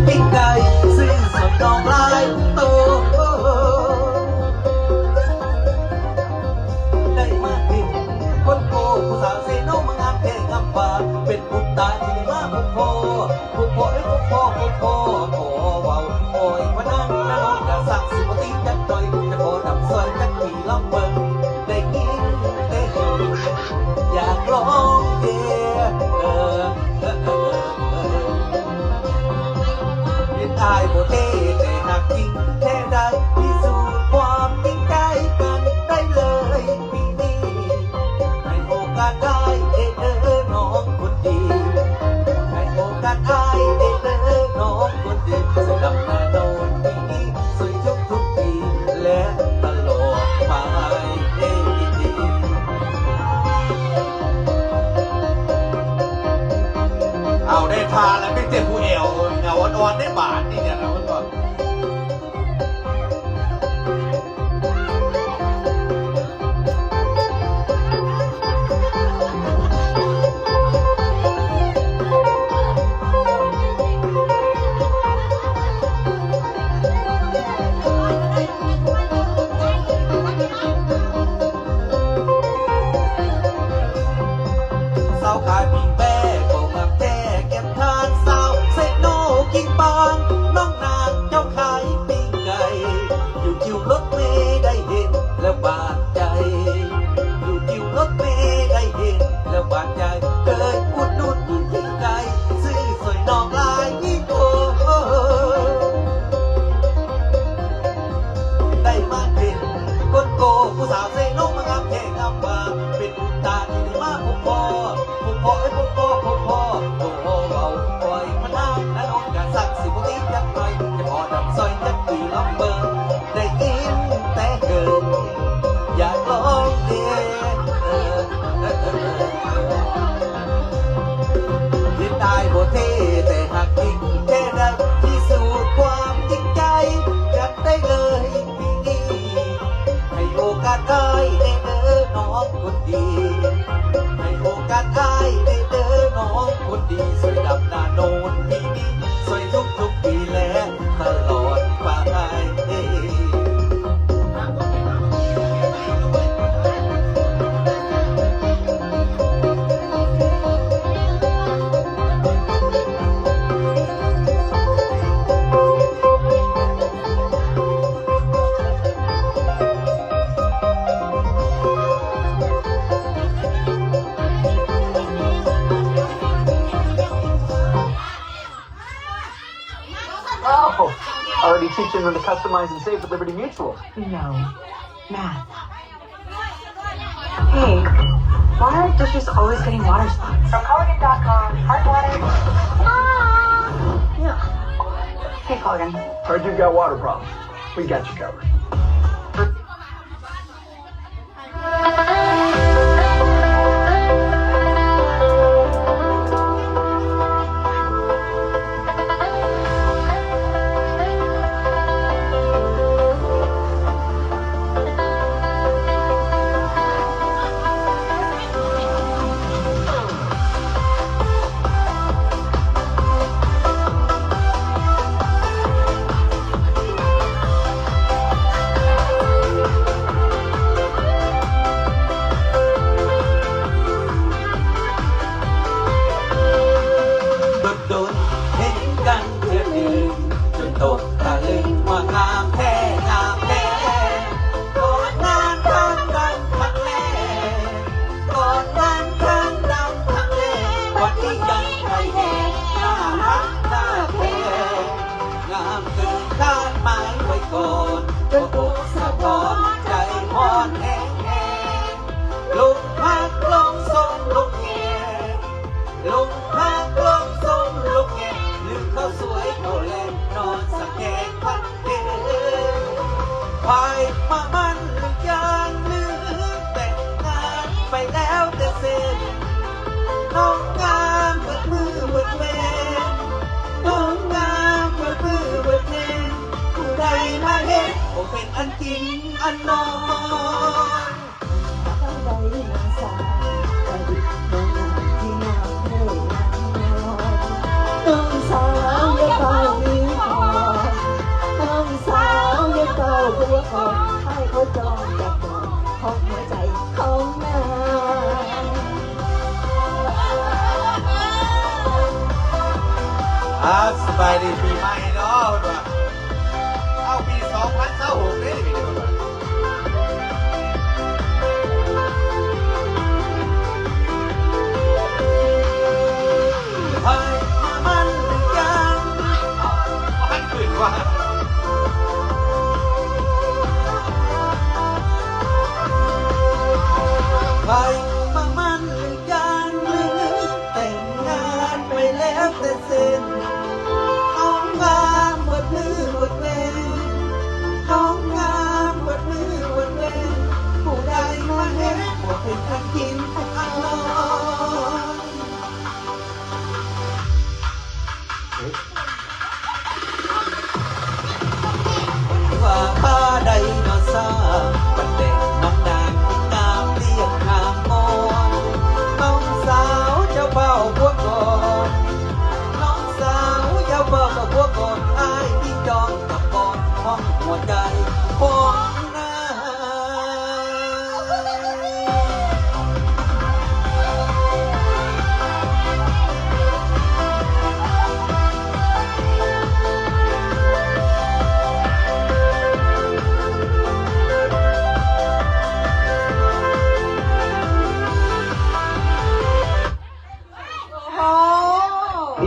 ปิ้งไก่ซื้อสดดอกลายโตได้มาเห็นคนโกผู้สาวเซโนมางามแท่งามฟ้าเป็นบุญตาที่มาผู้พ่อไอ้ผู้พ่อขอเว้าโอ้ยพนังน้องกะสักสิบตีจักหน่อยจะขอดับซอยจักขี่ลำเบิงได้ยินได้เห็นอยากร้องเย่เห็นอายโบเท่แต่หักจริงแท้ได้พิสูจน์ความจริงใจกันได้เลยปีนี้ให้โอกาสได้น้องคนดีให้โอกาสได้น้องคนดีสำหรับนาโดนปีนี้สวยทุกปีและตลอดไปเอาได้ทานแล้วไม่เจ็บผู้เอวเงาอ่อนได้บาทนี่เนี่ยนะมันก่อนสาวขายปิ่งแป้ก็มาแท้แก้มทานสาวเซโนกิ่งปางน้องนางเจ้าขายปิ่งไก่อยู่คิวรถเมย์ได้เห็นแล้วบาดใจอยู่คิวรถเมย์ได้เห็นแล้วบาดใจเกิดอุดหนุนปิ่งไก่ซื้อสวยน้องลายยิ่งโตได้มาเห็นคนโกผู้สาวเซโนมางามแท่งามฟ้าเป็นบุญตาที่มาพ่อไอ้พ่อเราปล่อยพนักน้องกะสักสิบตีจักหน่อยจะพอดับซอยจักปีลำเบิงได้ยินแต่เกินอยากร้องเดยินได้โบเท่แต่หากจริงแค่ได้พิสูจน์ความจริงใจกันได้เลยปีนี้ให้โอกาสได้น้องคนดีให้โอกาสได้น้องคนดีสวยดับนาโนนปีนี้สวยทุกปีและตลอดไปAlready teaching them to customize and save with Liberty Mutual. No. Math. Hey, why are dishes always getting water spots? From Culligan.com, hard water. Yeah. Hey, Culligan. Heard you've got water problems. We got you covered. Hãy subscribe cho kênh Ghiền Mì Gõ để không bỏ lỡ สบายดีปีใหม่เนาะว่าเอาปี2026นี่เดี๋ยวก่อนไปมามันหรือยังมันขึ้นว่าไปมามันหรือยังหรือแต่งงานไปแล้วแต่เส้นท้องงามเบิดมือเบิดเวนท้องงามเบิดมือเบิดเวนผู้ใดมาเห็นว่าเป็นทันกินอันลอยว่าป้าใดนอซาบันเด็กน้องนางงามเรียบงามมอนน้องสาวเจ้าเบ้าบัวก่อนน้องสาวเจ้าเบ้าบัวก่อนอ้ายที่จองกับบอนห้องหัวใจของนาง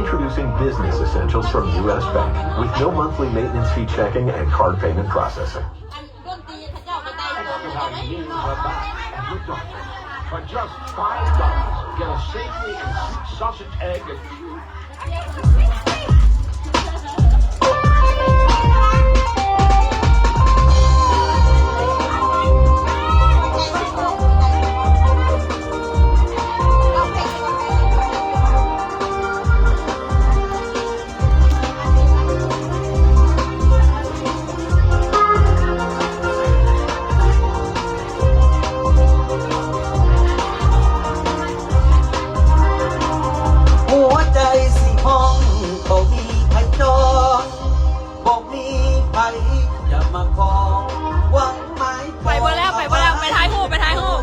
Introducing Business Essentials from U.S. Bank with no monthly maintenance fee checking and card payment processing. For just $5, get a savory and sweet sausage egg. หัวใจสิห้องบ่มีไผจองบ่มีไผจะมาคองหวังหมาย ไปบ่แล้วไปถ่ายรูปไปทางนอก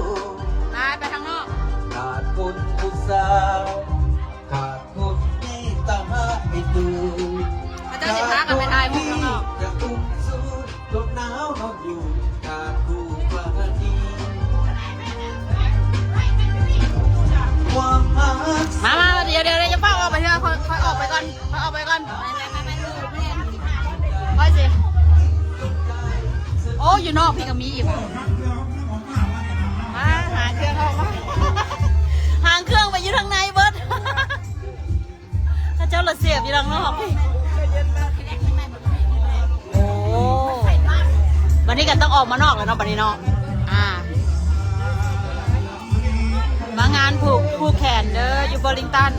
ขาดคนผู้สาวขาดคนที่ตามหาไปดู เขาจะสิพากันไปถ่ายรูปข้างนอก จะตุ้มสู้ลมหนาวนอนอยู่ขาดคู่กระดีความรัก มาเดี๋ยวจะเฝ้าออกไปเถอะค่อยออกไปก่อนค่อยสิโอ้อยู่นอกพี่ก็มีอยู่มาหาเครื่องออกมาหางเครื่องไปอยู่ทางในเบิร์ดถ้าเจ้าละเสียบอยู่ทางนอกพี่โอ้วันนี้กันต้องออกมานอกแล้วเนาะวันนี้เนาะมางานผูกแขนเด้ออยู่บริงตัน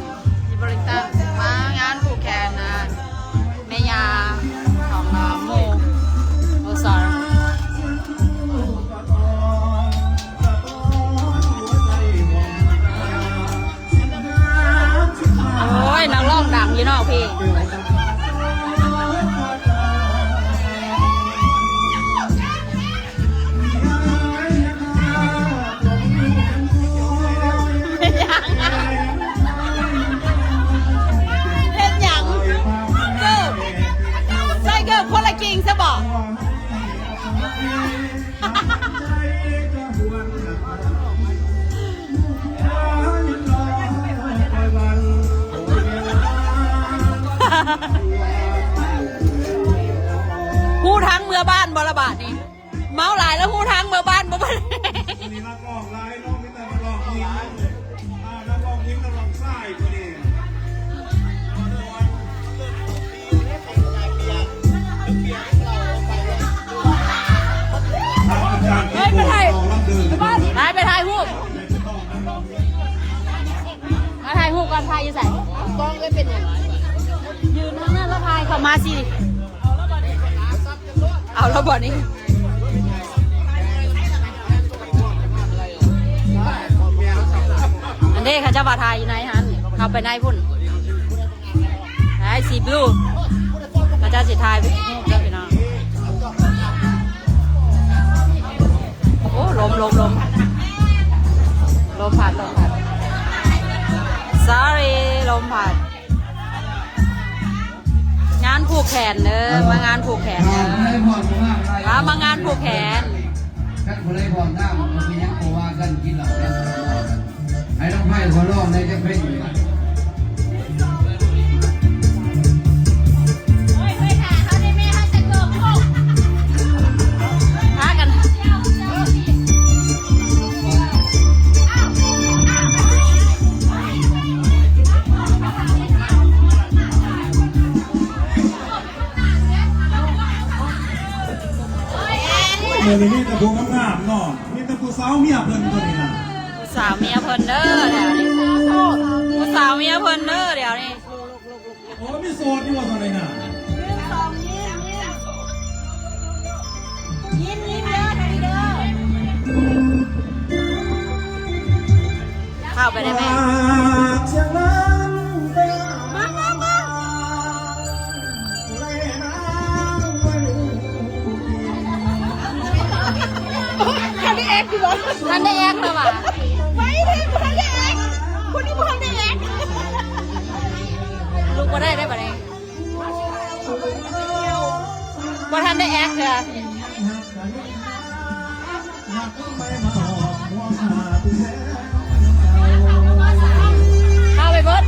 มางานผูกแขนนะแม่ยาของโมโอซาร์โอ้ยนักร้องดังอยู่นอกพี่ คนละกิ่งซะบอกหูทั้งเมื่อบ้านบรบาทนี่เมาหลายแล้วหูทั้งเมื่อบ้านบ่บ้านไปถ่ายรูปก่อนถ่ายอยู่ใส่กล้องก็เป็นอย่างยืนข้างหน้าแล้วถ่ายเข้ามาสิเอาแล้วบ่นี้อันนี้ค่ะเจ้าบ่าวถ่ายอยู่ไหนฮันเข้าไปในพุ่นถ่ายสีบลูพระเจ้าสิถ่ายไปเจ้าพี่น้องโอ้ลมพัดsorry ลมพัด กแขนเด้อมางานผูกแขนเด้อมางานผูกแขน กันคนเลยบอกหน้ามันเป็นยังโกว่ากันกินเหล่านี้ไอ้ต้องให้หัวร้อนในจะเป็นอยู่ พากันเมื่อนี้ตะพูงามๆเนาะนี่ตะพูสาวเมียเพิ่นตัวนี้นะ สาวเมียเพิ่นเด้อเดี๋ยวนี้สาวเมียเพิ่นเด้อเดี๋ยวนี้ โอ้มีโสดอยู่ว่าตัวนี้น่ะ เข้าไปได้ไหมท่านได้แอกหรอท่านได้แอกหรอวะไม่ได้ท่านได้แอกคนนี้ท่านได้แอกลูกบ่ได้ได้ปะเนี่ยบ่ท่านได้แอกเถอะเข้าไปเบิด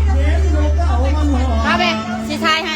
เข้าไปสิทายให้